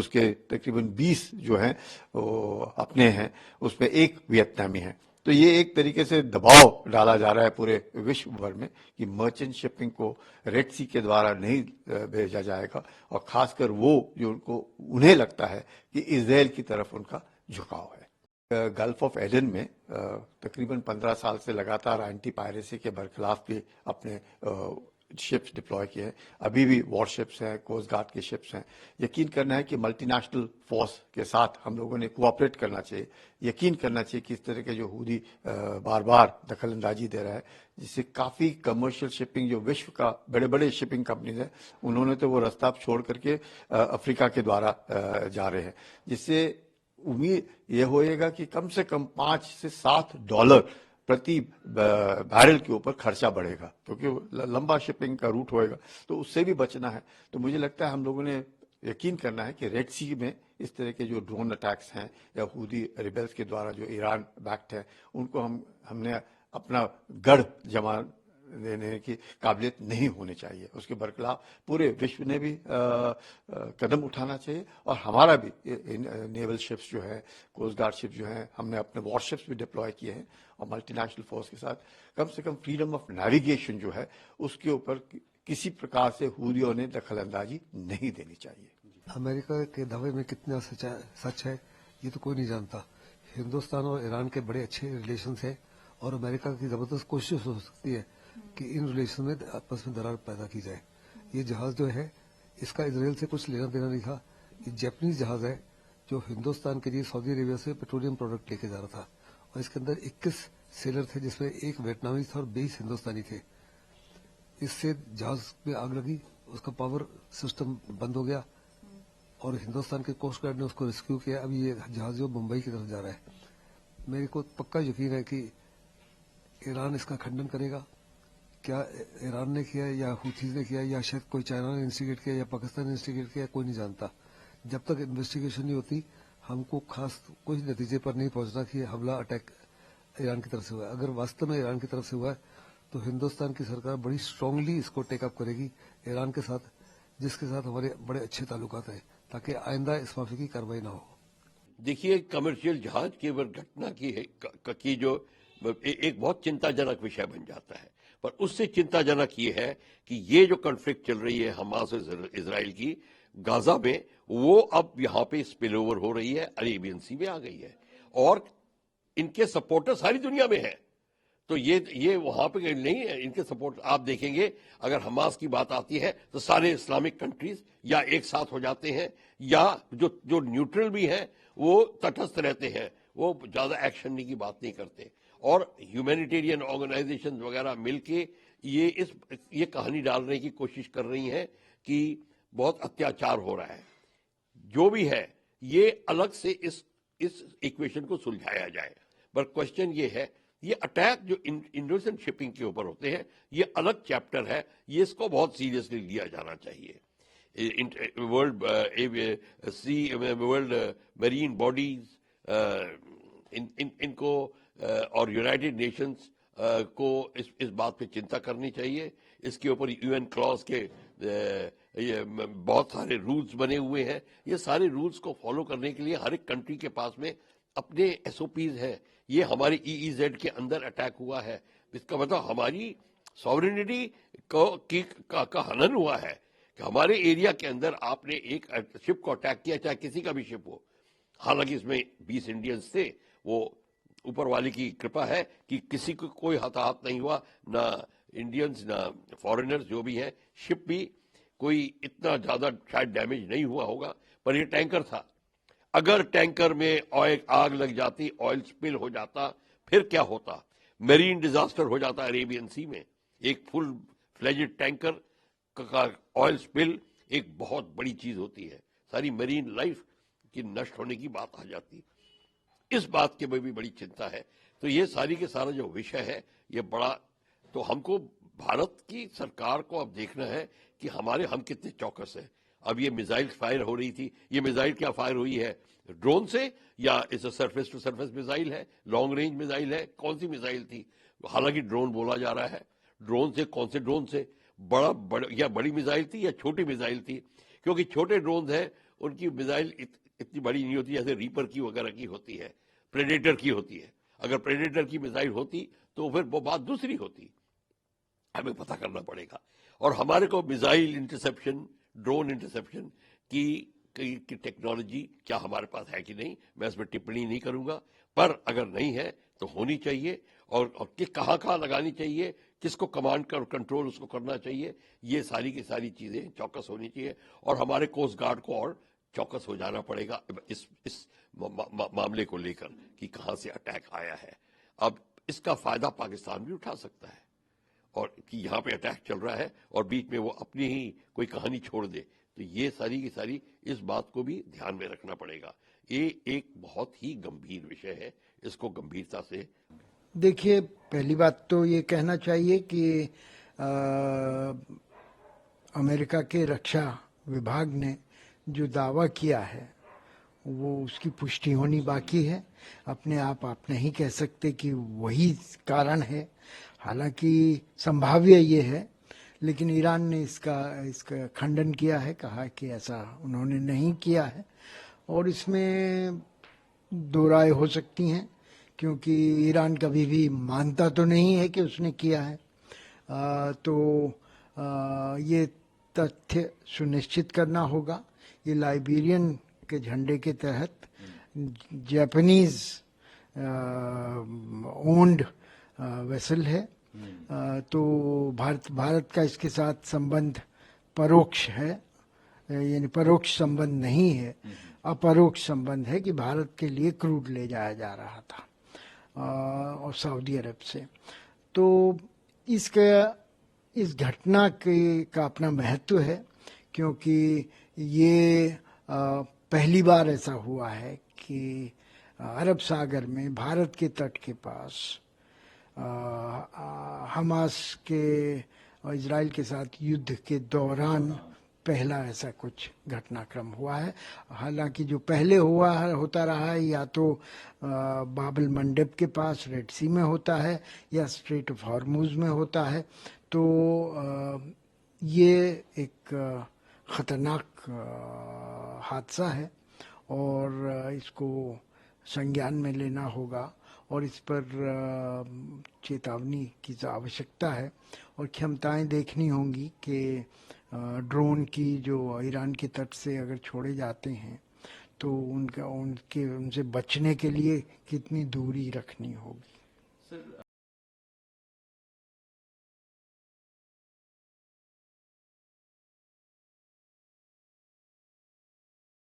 उसके तकरीबन 20 जो हैं वो अपने हैं, उसमें एक वियतनामी है। तो ये एक तरीके से दबाव डाला जा रहा है पूरे विश्व भर में कि मर्चेंट शिपिंग को रेड सी के द्वारा नहीं भेजा जाएगा, और खासकर वो जो उन्हें लगता है कि इजराइल की तरफ उनका झुकाव है। गल्फ ऑफ एडन में तकरीबन 15 साल से लगातार एंटी पायरेसी के बरखिलाफ भी अपने शिप्स डिप्लॉय किए हैं। अभी भी वॉरशिप्स हैं, कोस्ट गार्ड के शिप्स हैं। यकीन करना है कि मल्टीनेशनल फोर्स के साथ हम लोगों ने कोऑपरेट करना चाहिए। यकीन करना चाहिए कि इस तरह के जो हूदी बार बार दखल अंदाजी दे रहा है, जिससे काफ़ी कमर्शियल शिपिंग जो विश्व का बड़े बड़े शिपिंग कंपनीज हैं, उन्होंने तो वो रास्ता छोड़ करके अफ्रीका के द्वारा जा रहे हैं, जिससे उम्मीद यह होएगा कि कम से कम $5 से $7 प्रति बैरल के ऊपर खर्चा बढ़ेगा, क्योंकि लंबा शिपिंग का रूट होएगा, तो उससे भी बचना है। तो मुझे लगता है हम लोगों ने यकीन करना है कि रेड सी में इस तरह के जो ड्रोन अटैक्स हैं या हूदी रिबेल्स के द्वारा जो ईरान बैक्ड है, उनको हमने अपना गढ़ जमा देने की काबिलियत नहीं होनी चाहिए। उसके बरखिलाफ पूरे विश्व ने भी कदम उठाना चाहिए, और हमारा भी नेवल शिप्स जो है, कोस्ट गार्ड शिप जो है, हमने अपने वॉरशिप्स भी डिप्लॉय किए हैं, और मल्टीनेशनल फोर्स के साथ कम से कम फ्रीडम ऑफ नेविगेशन जो है उसके ऊपर किसी प्रकार से हूदियों ने दखल अंदाजी नहीं देनी चाहिए। अमेरिका के दावे में कितना सच है ये तो कोई नहीं जानता। हिंदुस्तान और ईरान के बड़े अच्छे रिलेशन है, और अमेरिका की जबरदस्त कोशिश हो सकती है कि इन रिलेशन में आपस में दरार पैदा की जाए। ये जहाज जो है इसका इजराइल से कुछ लेना देना नहीं था। ये जापानीज जहाज है जो हिंदुस्तान के लिए सऊदी अरेबिया से पेट्रोलियम प्रोडक्ट लेके जा रहा था, और इसके अंदर 21 सेलर थे, जिसमें एक वियतनामी था और 20 हिंदुस्तानी थे। इससे जहाज में आग लगी, उसका पावर सिस्टम बंद हो गया, और हिंदुस्तान के कोस्ट गार्ड ने उसको रेस्क्यू किया। अभी ये जहाज जो मुंबई की तरफ जा रहा है। मेरे को पक्का यकीन है कि ईरान इसका खंडन करेगा। क्या ईरान ने किया या हुथीज ने किया, या शायद कोई चाइना ने इंस्टिगेट किया या पाकिस्तान ने इंस्टिगेट किया, कोई नहीं जानता। जब तक इन्वेस्टिगेशन नहीं होती हमको खास कोई नतीजे पर नहीं पहुंचना कि हमला अटैक ईरान की तरफ से हुआ है। अगर वास्तव में ईरान की तरफ से हुआ है तो हिंदुस्तान की सरकार बड़ी स्ट्रांगली इसको टेकअप करेगी ईरान के साथ, जिसके साथ हमारे बड़े अच्छे ताल्लुकात हैं, ताकि आइंदा इस माफी की कार्रवाई ना हो। देखिए, कमर्शियल जहाज की घटना की जो एक बहुत चिंताजनक विषय बन जाता है, पर उससे चिंताजनक ये है कि ये जो कॉन्फ्लिक्ट चल रही है हमास और इजराइल की गाजा में, वो अब यहाँ पे स्पिल ओवर हो रही है, अरेबियन सी में आ गई है, और इनके सपोर्टर सारी दुनिया में है। तो ये वहां पे नहीं है इनके सपोर्ट। आप देखेंगे अगर हमास की बात आती है तो सारे इस्लामिक कंट्रीज या एक साथ हो जाते हैं, या जो न्यूट्रल भी हैं वो तटस्थ रहते हैं, वो ज्यादा एक्शन की बात नहीं करते। और ह्यूमैनिटेरियन ऑर्गेनाइजेशन वगैरह मिलके ये कहानी डालने की कोशिश कर रही हैं कि बहुत अत्याचार हो रहा है। जो भी है, ये अलग से इस इक्वेशन को सुलझाया जाए। पर क्वेश्चन ये है, ये अटैक जो इंडोनेशियन शिपिंग के ऊपर होते हैं, ये अलग चैप्टर है, ये इसको बहुत सीरियसली लिया जाना चाहिए। वर्ल्ड मरीन बॉडीज इनको और यूनाइटेड नेशंस को इस बात पे चिंता करनी चाहिए। इसके ऊपर यूएन क्लॉज के ये बहुत सारे रूल्स बने हुए हैं। ये सारे रूल्स को फॉलो करने के लिए हर एक कंट्री के पास में अपने एसओपीज हैं। ये हमारे ईईजेड के अंदर अटैक हुआ है, इसका मतलब हमारी सॉवरेनिटी का हनन हुआ है कि हमारे एरिया के अंदर आपने एक शिप को अटैक किया, चाहे किसी का भी शिप हो। हालांकि इसमें 20 इंडियंस थे, वो ऊपर वाले की कृपा है कि किसी को कोई हताहत नहीं हुआ, ना इंडियंस ना फॉरेनर्स जो भी हैं। शिप भी कोई इतना ज्यादा शायद डैमेज नहीं हुआ होगा, पर ये टैंकर था। अगर टैंकर में ऑयल आग लग जाती, ऑयल स्पिल हो जाता, फिर क्या होता? मेरीन डिजास्टर हो जाता अरेबियन सी में। एक फुल फ्लेजेड टैंकर का ऑयल स्पिल एक बहुत बड़ी चीज होती है, सारी मेरीन लाइफ की नष्ट होने की बात आ जाती। इस बात के में भी बड़ी चिंता है। तो ये सारी के सारा जो विषय है ये बड़ा, तो हमको भारत की सरकार को अब देखना है कि हम कितने चौकस हैं। अब ये मिसाइल फायर हो रही थी, ये मिसाइल क्या फायर हुई है? ड्रोन से या इस सरफेस टू सरफेस मिसाइल है, लॉन्ग रेंज मिसाइल है, कौन सी मिसाइल थी? हालांकि ड्रोन बोला जा रहा है। ड्रोन से कौन से ड्रोन से? बड़ी मिसाइल थी या छोटी मिसाइल थी? क्योंकि छोटे ड्रोन हैं उनकी मिसाइल इतनी बड़ी नहीं होती जैसे रीपर की वगैरह की होती है, प्रेडेटर की होती है। अगर प्रेडेटर की मिसाइल होती तो फिर वो बात दूसरी होती। हमें पता करना पड़ेगा। और हमारे को मिसाइल इंटरसेप्शन, ड्रोन इंटरसेप्शन की टेक्नोलॉजी क्या हमारे पास है कि नहीं, मैं इसमें टिप्पणी नहीं करूंगा, पर अगर नहीं है तो होनी चाहिए। और कहाँ लगानी चाहिए, किसको कमांड कर कंट्रोल उसको करना चाहिए, ये सारी की सारी चीजें चौकस होनी चाहिए। और हमारे कोस्ट गार्ड को और चौकस हो जाना पड़ेगा इस मामले को लेकर कि कहां से अटैक आया है। अब इसका फायदा पाकिस्तान भी उठा सकता है, और कि यहाँ पे अटैक चल रहा है और बीच में वो अपनी ही कोई कहानी छोड़ दे। तो ये सारी की सारी इस बात को भी ध्यान में रखना पड़ेगा। ये एक बहुत ही गंभीर विषय है, इसको गंभीरता से। देखिए, पहली बात तो ये कहना चाहिए कि अमेरिका के रक्षा विभाग ने जो दावा किया है वो उसकी पुष्टि होनी बाकी है। अपने आप नहीं कह सकते कि वही कारण है, हालांकि संभाव्य ये है, लेकिन ईरान ने इसका खंडन किया है, कहा कि ऐसा उन्होंने नहीं किया है। और इसमें दो राय हो सकती हैं, क्योंकि ईरान कभी भी मानता तो नहीं है कि उसने किया है। ये तथ्य सुनिश्चित करना होगा। ये लाइबेरियन के झंडे के तहत जापानीज ओन्ड वेसल है। तो भारत का इसके साथ संबंध परोक्ष है, यानी परोक्ष संबंध नहीं है, अपरोक्ष संबंध है कि भारत के लिए क्रूड ले जाया जा रहा था और सऊदी अरब से। तो इस घटना का अपना महत्व है, क्योंकि ये पहली बार ऐसा हुआ है कि अरब सागर में भारत के तट के पास हमास के और इजराइल के साथ युद्ध के दौरान पहला ऐसा कुछ घटनाक्रम हुआ है। हालांकि जो पहले होता रहा है, या तो बाबल मंडप के पास रेड सी में होता है या स्ट्रेट ऑफ हॉर्मुज में होता है। तो ये एक खतरनाक हादसा है और इसको संज्ञान में लेना होगा और इस पर चेतावनी की आवश्यकता है और क्षमताएं देखनी होंगी कि ड्रोन की जो ईरान के तट से अगर छोड़े जाते हैं तो उनसे बचने के लिए कितनी दूरी रखनी होगी।